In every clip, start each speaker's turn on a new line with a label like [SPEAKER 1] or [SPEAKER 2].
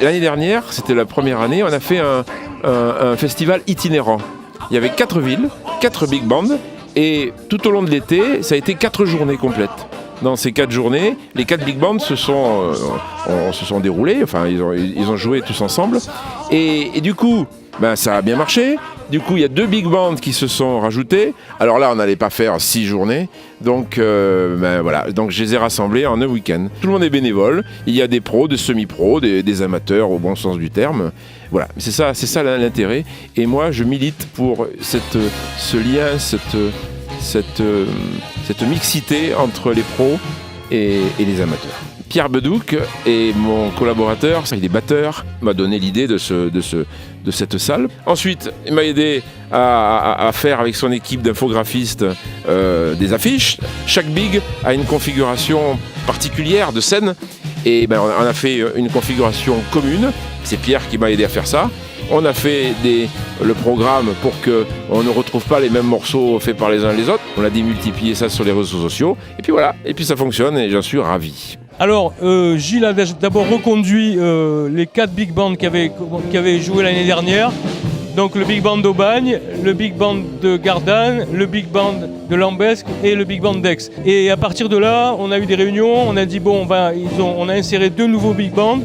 [SPEAKER 1] l'année dernière, c'était la première année, on a fait un festival itinérant. Il y avait 4 villes, 4 big bands, et tout au long de l'été, ça a été 4 journées complètes. Dans ces 4 journées, les 4 big bands se sont déroulés, enfin ils ont joué tous ensemble. Et du coup, ça a bien marché. Du coup, il y a 2 big bands qui se sont rajoutés. Alors là, on n'allait pas faire 6 journées. Donc voilà, donc je les ai rassemblés en un week-end. Tout le monde est bénévole. Il y a des pros, des semi-pros, des amateurs au bon sens du terme. Voilà, c'est ça l'intérêt. Et moi, je milite pour ce lien, cette mixité entre les pros et les amateurs. Pierre Bedouc est mon collaborateur, il est batteur, m'a donné l'idée de cette salle. Ensuite, il m'a aidé à faire avec son équipe d'infographistes des affiches. Chaque big a une configuration particulière de scène et on a fait une configuration commune. C'est Pierre qui m'a aidé à faire ça. On a fait le programme pour qu'on ne retrouve pas les mêmes morceaux faits par les uns et les autres. On a démultiplié ça sur les réseaux sociaux. Et puis voilà, et puis ça fonctionne et j'en suis ravi.
[SPEAKER 2] Alors, Gilles a d'abord reconduit les 4 big bands qui avaient joué l'année dernière. Donc le big band d'Aubagne, le big band de Gardanne, le big band de Lambesc et le big band d'Aix. Et à partir de là, on a eu des réunions, on a dit bon, on a inséré 2 nouveaux big bands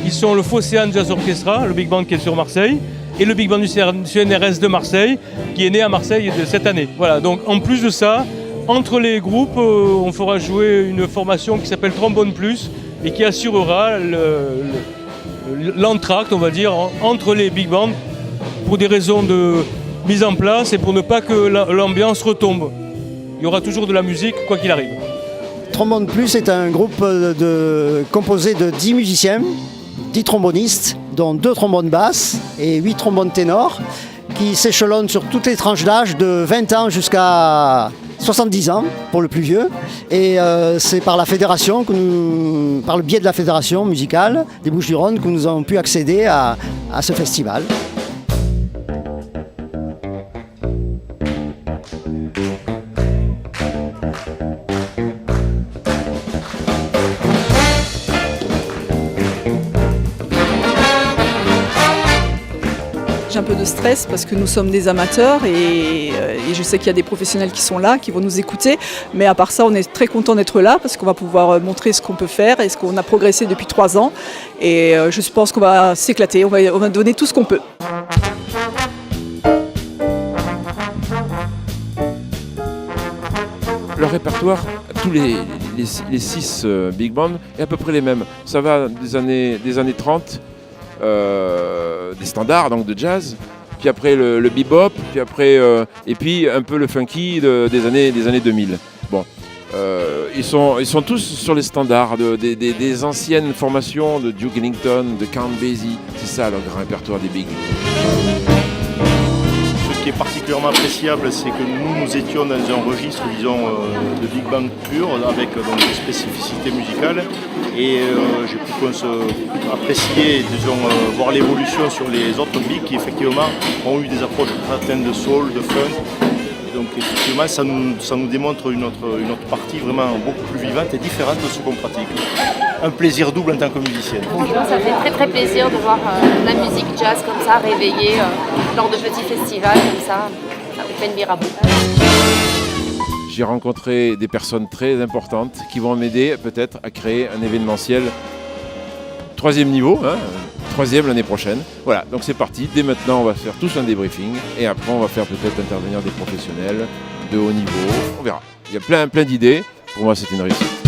[SPEAKER 2] qui sont le Phocéane Jazz Orchestra, le big band qui est sur Marseille, et le big band du CNRS de Marseille, qui est né à Marseille de cette année. Voilà, donc en plus de ça, entre les groupes, on fera jouer une formation qui s'appelle Trombone Plus et qui assurera l'entracte, on va dire, entre les big bands pour des raisons de mise en place et pour ne pas que l'ambiance retombe. Il y aura toujours de la musique, quoi qu'il arrive.
[SPEAKER 3] Trombone Plus est un groupe composé de 10 musiciens, 10 trombonistes, dont 2 trombones basses et 8 trombones ténors, qui s'échelonnent sur toutes les tranches d'âge de 20 ans jusqu'à 70 ans pour le plus vieux. Et c'est par le biais de la fédération musicale des Bouches-du-Rhône que nous avons pu accéder à ce festival.
[SPEAKER 4] J'ai un peu de stress parce que nous sommes des amateurs et je sais qu'il y a des professionnels qui sont là, qui vont nous écouter. Mais à part ça, on est très content d'être là parce qu'on va pouvoir montrer ce qu'on peut faire et ce qu'on a progressé depuis 3 ans. Et je pense qu'on va s'éclater, on va donner tout ce qu'on peut.
[SPEAKER 1] Le répertoire, tous les 6 big bands, est à peu près les mêmes. Ça va des années 30. Des standards donc de jazz, puis après le bebop, puis après et puis un peu le funky des années 2000. Bon, ils sont tous sur les standards des anciennes formations de Duke Ellington, de Count Basie. C'est ça leur grand répertoire des big.
[SPEAKER 5] Ce qui est particulièrement appréciable, c'est que nous étions dans un registre, disons, de big band pur, avec donc, des spécificités musicales. Et j'ai pu apprécier, disons, voir l'évolution sur les autres bigs qui effectivement ont eu des approches certaines de soul, de funk. Et donc effectivement, ça nous démontre une autre partie vraiment beaucoup plus vivante et différente de ce qu'on pratique. Un plaisir double en tant que musicienne.
[SPEAKER 6] Ça fait très très plaisir de voir la musique jazz comme ça réveillée lors de petits festivals comme ça. Ça nous fait une Mirabeau.
[SPEAKER 1] J'ai rencontré des personnes très importantes qui vont m'aider peut-être à créer un événementiel 3e niveau, 3e l'année prochaine. Voilà, donc c'est parti. Dès maintenant, on va faire tous un débriefing et après, on va faire peut-être intervenir des professionnels de haut niveau. On verra. Il y a plein d'idées. Pour moi, c'est une réussite.